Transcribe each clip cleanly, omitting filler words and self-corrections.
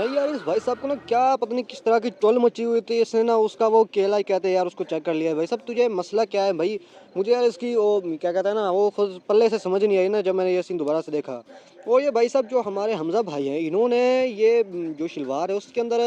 नहीं यार, इस भाई साहब को ना क्या पता नहीं किस तरह की टोल मची हुई थी। इसने ना उसका वो केला ही कहते हैं यार, उसको चेक कर लिया। भाई साहब तुझे मसला क्या है भाई? मुझे यार इसकी वो क्या कहता है ना, वो खुद पल्ले से समझ नहीं आई ना जब मैंने ये सीन दोबारा से देखा। और ये भाई साहब जो हमारे हमजा भाई हैं, इन्होंने ये जो शलवार है उसके अंदर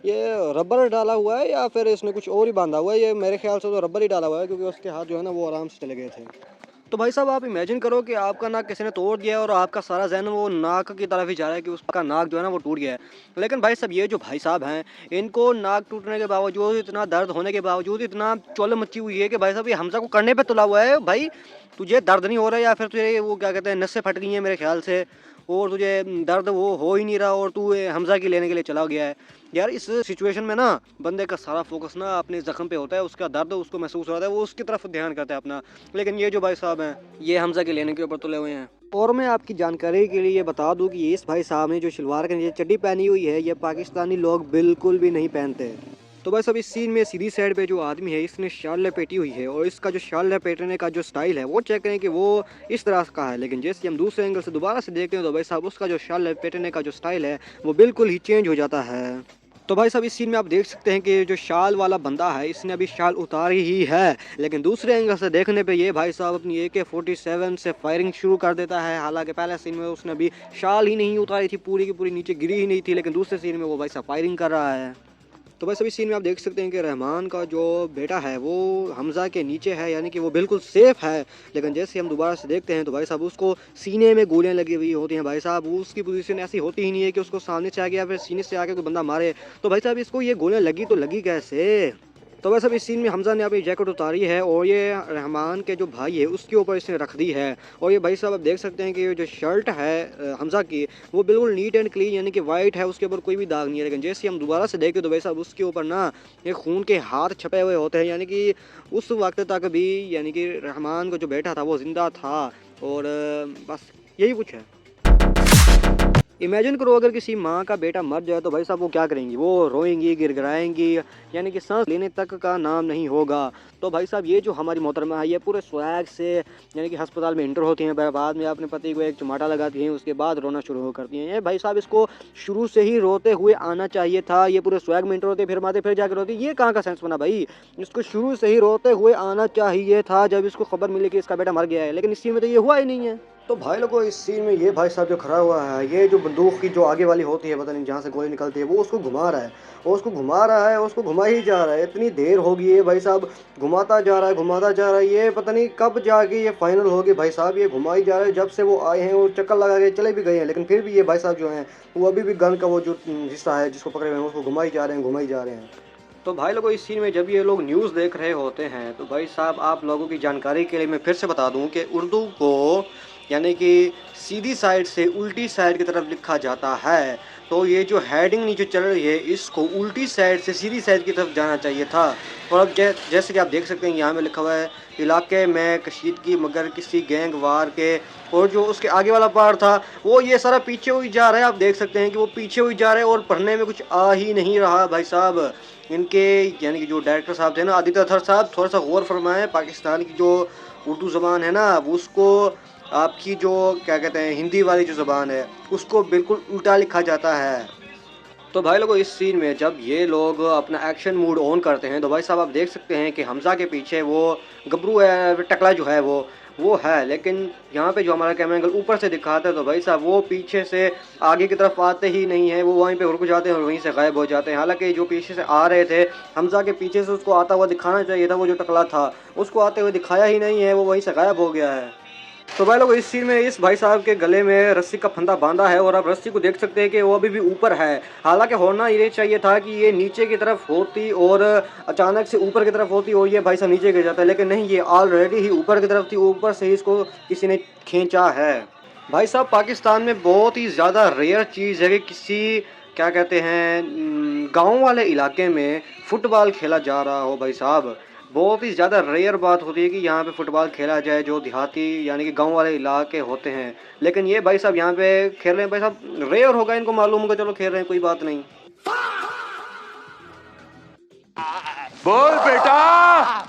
ये रबर डाला हुआ है या फिर इसने कुछ और ही बांधा हुआ है। ये मेरे ख्याल से तो रबर ही डाला हुआ है, क्योंकि उसके हाथ जो है ना वो आराम से चले गए थे। तो भाई साहब आप इमेजिन करो कि आपका नाक किसी ने तोड़ दिया है और आपका सारा ज़हन वो नाक की तरफ ही जा रहा है कि उसका नाक जो है ना वो टूट गया है। लेकिन भाई साहब ये जो भाई साहब हैं, इनको नाक टूटने के बावजूद, इतना दर्द होने के बावजूद, इतना चुल मची हुई है कि भाई साहब ये हमजा को करने पे तुला हुआ है। भाई तुझे दर्द नहीं हो रहा है या फिर तुझे वो क्या कहते हैं नसें फट गई हैं मेरे ख्याल से, और तुझे दर्द वो हो ही नहीं रहा और तू ये हमजा की लेने के लिए चला गया है। यार इस सिचुएशन में ना बंदे का सारा फोकस ना अपने जख्म पे होता है, उसका दर्द उसको महसूस होता है, वो उसकी तरफ ध्यान करता है अपना। लेकिन ये जो भाई साहब हैं, ये हमजा के लेने के ऊपर तुले हुए हैं। और मैं आपकी जानकारी के लिए ये बता दूं कि इस भाई साहब ने जो शलवार के नीचे चड्डी पहनी हुई है, ये पाकिस्तानी लोग बिल्कुल भी नहीं पहनते। तो बस अब इस सीन में सीधी साइड पे जो आदमी है, इसने शाल लपेटी हुई है और इसका जो शाल लपेटने का जो स्टाइल है वो चेक करें कि वो इस तरह का है। लेकिन जैसे हम दूसरे एंगल से दोबारा से देखते हैं तो भाई साहब उसका जो शाल लपेटने का जो स्टाइल है वो बिल्कुल ही चेंज हो जाता है। तो भाई साहब इस सीन में आप देख सकते हैं कि जो शाल वाला बंदा है इसने अभी शाल उतारी ही है, लेकिन दूसरे एंगल से देखने पे ये भाई साहब अपनी AK-47 से फायरिंग शुरू कर देता है। हालांकि पहले सीन में उसने अभी शाल ही नहीं उतारी थी, पूरी की पूरी नीचे गिरी ही नहीं थी, लेकिन दूसरे सीन में वो भाई साहब फायरिंग कर रहा है। तो बस अभी सीन में आप देख सकते हैं कि रहमान का जो बेटा है वो हमजा के नीचे है, यानी कि वो बिल्कुल सेफ है। लेकिन जैसे हम दोबारा से देखते हैं तो भाई साहब उसको सीने में गोलियां लगी हुई होती हैं। भाई साहब उसकी पोजीशन ऐसी होती ही नहीं है कि उसको सामने से आके या फिर सीने से आके कोई बंदा मारे। तो भाई साहब इसको ये गोलियां लगी तो लगी कैसे? तो बस अब इस सीन में हमजा ने अपनी जैकेट उतारी है और ये रहमान के जो भाई है उसके ऊपर इसने रख दी है। और ये भाई साहब आप देख सकते हैं कि ये जो शर्ट है हमजा की, वो बिल्कुल नीट एंड क्लीन यानी कि वाइट है, उसके ऊपर कोई भी दाग नहीं है। लेकिन जैसे हम दोबारा से देखें तो भाई साहब उसके ऊपर ना ये खून के हाथ छपे हुए होते हैं, यानी कि उस वक्त तक भी यानी कि रहमान का जो बेटा था वो जिंदा था। और बस यही कुछ है। इमेजिन करो अगर किसी माँ का बेटा मर जाए तो भाई साहब वो क्या करेंगी? वो रोएंगी, गिड़गिड़ाएंगी, यानी कि सांस लेने तक का नाम नहीं होगा। तो भाई साहब ये जो हमारी मोहतरमा है ये पूरे स्वैग से यानी कि अस्पताल में इंटर होती हैं, बाद में अपने पति को एक चुमाटा लगाती हैं, उसके बाद रोना शुरू हो करती हैं। ये भाई साहब इसको शुरू से ही रोते हुए आना चाहिए था। ये पूरे स्वैग में इंटर होते फिर माते फिर जाकर रोती, ये कहाँ का सेंस बना भाई? इसको शुरू से ही रोते हुए आना चाहिए था जब इसको खबर मिली कि इसका बेटा मर गया है। लेकिन इस सीन में तो ये हुआ ही नहीं है। तो भाई लोगों इस सीन में ये भाई साहब जो खड़ा हुआ है, ये जो बंदूक की जो आगे वाली होती है, पता नहीं जहाँ से गोली निकलती है, वो उसको घुमा रहा है और उसको घुमा रहा है, उसको घुमा ही जा रहा है। इतनी देर हो गई है भाई साहब, घुमाता जा रहा है घुमाता जा रहा है। ये पता नहीं कब जाके ये फाइनल होगी भाई साहब। ये घुमा ही जा रहा है, जब से वो आए हैं और चक्कर लगा के चले भी गए हैं, लेकिन फिर भी ये भाई साहब जो हैं वो अभी भी गन का वो जो हिस्सा है जिसको पकड़े हुए हैं उसको घुमा ही जा रहे हैं घुमा ही जा रहे हैं। तो भाई लोगों इस सीन में जब ये लोग न्यूज़ देख रहे होते हैं तो भाई साहब आप लोगों की जानकारी के लिए मैं फिर से बता दूं कि उर्दू को यानी कि सीधी साइड से उल्टी साइड की तरफ लिखा जाता है। तो ये जो हेडिंग नीचे चल रही है इसको उल्टी साइड से सीधी साइड की तरफ जाना चाहिए था। और अब जैसे कि आप देख सकते हैं यहाँ में लिखा हुआ है इलाके में कशीदगी मगर किसी गैंग वार के। और जो उसके आगे वाला पार्ट था वो ये सारा पीछे हुई जा रहा है। आप देख सकते हैं कि वो पीछे हुई जा रहा है और पढ़ने में कुछ आ ही नहीं रहा भाई साहब। इनके यानी कि जो डायरेक्टर साहब थे ना आदित्य अथर साहब, थोड़ा सा गौर फरमाएं। पाकिस्तान की जो उर्दू ज़बान है ना उसको आपकी जो क्या कहते हैं हिंदी वाली जो ज़बान है उसको बिल्कुल उल्टा लिखा जाता है। तो भाई लोगों इस सीन में जब ये लोग अपना एक्शन मूड ऑन करते हैं तो भाई साहब आप देख सकते हैं कि हमजा के पीछे वो गबरू है, टकला जो है वो है। लेकिन यहाँ पे जो हमारा कैमरा एंगल ऊपर से दिखाता है तो भाई साहब वो पीछे से आगे की तरफ आते ही नहीं है, वो वहीं पे रुक जाते हैं और वहीं से गायब हो जाते हैं। हालांकि जो पीछे से आ रहे थे हमजा के पीछे से उसको आता हुआ दिखाना चाहिए था, वो जो टकला था उसको आते हुए दिखाया ही नहीं है, वो वहीं से गायब हो गया है। तो भाई लोग इस सीन में इस भाई साहब के गले में रस्सी का फंदा बांधा है और आप रस्सी को देख सकते हैं कि वो अभी भी ऊपर है। हालांकि होना ये चाहिए था कि ये नीचे की तरफ होती और अचानक से ऊपर की तरफ होती और ये भाई साहब नीचे गिर जाता है, लेकिन नहीं, ये ऑलरेडी ही ऊपर की तरफ थी, ऊपर से ही इसको किसी ने खींचा है। भाई साहब पाकिस्तान में बहुत ही ज़्यादा रेयर चीज़ है कि किसी क्या कहते हैं गाँव वाले इलाके में फ़ुटबॉल खेला जा रहा हो। भाई साहब बहुत ही ज़्यादा रेयर बात होती है कि यहाँ पे फ़ुटबॉल खेला जाए जो देहाती यानी कि गांव वाले इलाके होते हैं। लेकिन ये भाई साहब यहाँ पे खेल रहे हैं, भाई साहब रेयर होगा, इनको मालूम होगा, चलो खेल रहे हैं कोई बात नहीं। बोल बेटा।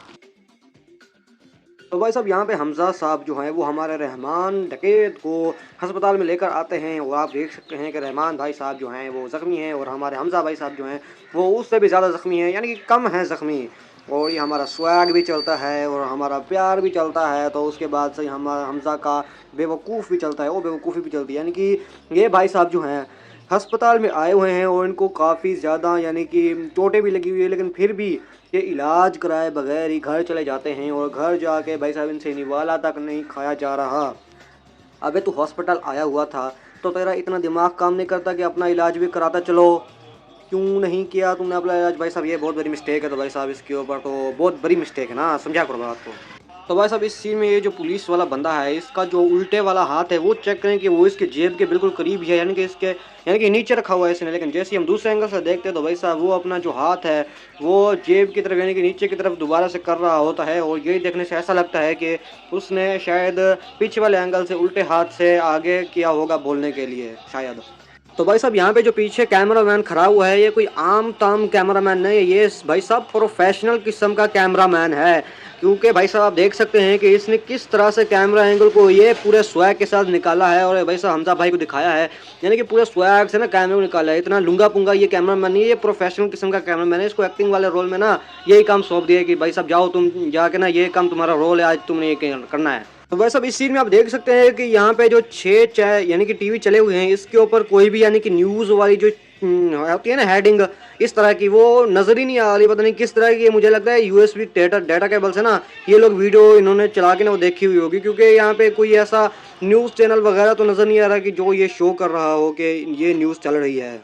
तो भाई साहब यहाँ पे हमज़ा साहब जो हैं वो हमारे रहमान डकैत को अस्पताल में लेकर आते हैं और आप देख सकते हैं कि रहमान भाई साहब जो हैं वो ज़ख्मी हैं और हमारे हमज़ा भाई साहब जो हैं वो उससे भी ज़्यादा ज़ख्मी हैं, यानी कि कम हैं ज़ख्मी। और ये हमारा स्वैग भी चलता है और हमारा प्यार भी चलता है, तो उसके बाद से हमारा हमज़ा का बेवकूफ़ भी चलता है, वो बेवकूफ़ी भी चलती है। यानी कि ये भाई साहब जो हैं अस्पताल में आए हुए हैं और इनको काफ़ी ज़्यादा यानी कि चोटें भी लगी हुई है, लेकिन फिर भी ये इलाज कराए बगैर ही घर चले जाते हैं और घर जाके भाई साहब इनसे निवाला तक नहीं खाया जा रहा। अबे तू हॉस्पिटल आया हुआ था तो तेरा इतना दिमाग काम नहीं करता कि अपना इलाज भी कराता चलो? क्यों नहीं किया तुमने अपना इलाज? भाई साहब ये बहुत बड़ी मिस्टेक है, तो भाई साहब इसके ऊपर तो बहुत बड़ी मिस्टेक है ना, समझा करो बात को। तो भाई साहब इस सीन में ये जो पुलिस वाला बंदा है इसका जो उल्टे वाला हाथ है वो चेक करें कि वो इसके जेब के बिल्कुल करीब ही है, यानी कि नीचे रखा हुआ है इसने। लेकिन जैसे ही हम दूसरे एंगल से देखते हैं तो भाई साहब वो अपना जो हाथ है वो जेब की तरफ यानी कि नीचे की तरफ दोबारा से कर रहा होता है, और यही देखने से ऐसा लगता है कि उसने शायद पीछे वाले एंगल से उल्टे हाथ से आगे किया होगा बोलने के लिए शायद। तो भाई साहब यहाँ पे जो पीछे कैमरामैन खड़ा हुआ है ये कोई आम ताम कैमरामैन नहीं है, ये भाई साहब प्रोफेशनल किस्म का कैमरामैन है। क्योंकि भाई साहब आप देख सकते हैं कि इसने किस तरह से कैमरा एंगल को ये पूरे स्वैग के साथ निकाला है, और भाई साहब हमजा भाई को दिखाया है, यानी कि पूरे स्वैग से ना कैमरे को निकाला है। इतना लुंगा पुंगा ये कैमरामैन नहीं है, ये प्रोफेशनल किस्म का कैमरामैन है। इसको एक्टिंग वाले रोल में ना यही काम सौंप दिया कि भाई साहब जाओ तुम जाके ना, ये काम तुम्हारा रोल है, आज तुमने ये करना है। तो वैसे अब इस सीन में आप देख सकते हैं कि यहाँ पे जो 6 यानी कि टीवी चले हुए हैं इसके ऊपर कोई भी यानी कि न्यूज़ वाली जो होती है ना हेडिंग इस तरह की, वो नज़र ही नहीं आ रही। पता नहीं किस तरह की, मुझे लगता है यूएसबी डाटा केबल से ना ये लोग वीडियो इन्होंने चला के ना वो देखी हुई होगी, क्योंकि यहाँ पे कोई ऐसा न्यूज़ चैनल वगैरह तो नज़र नहीं आ रहा कि जो ये शो कर रहा हो कि ये न्यूज़ चल रही है।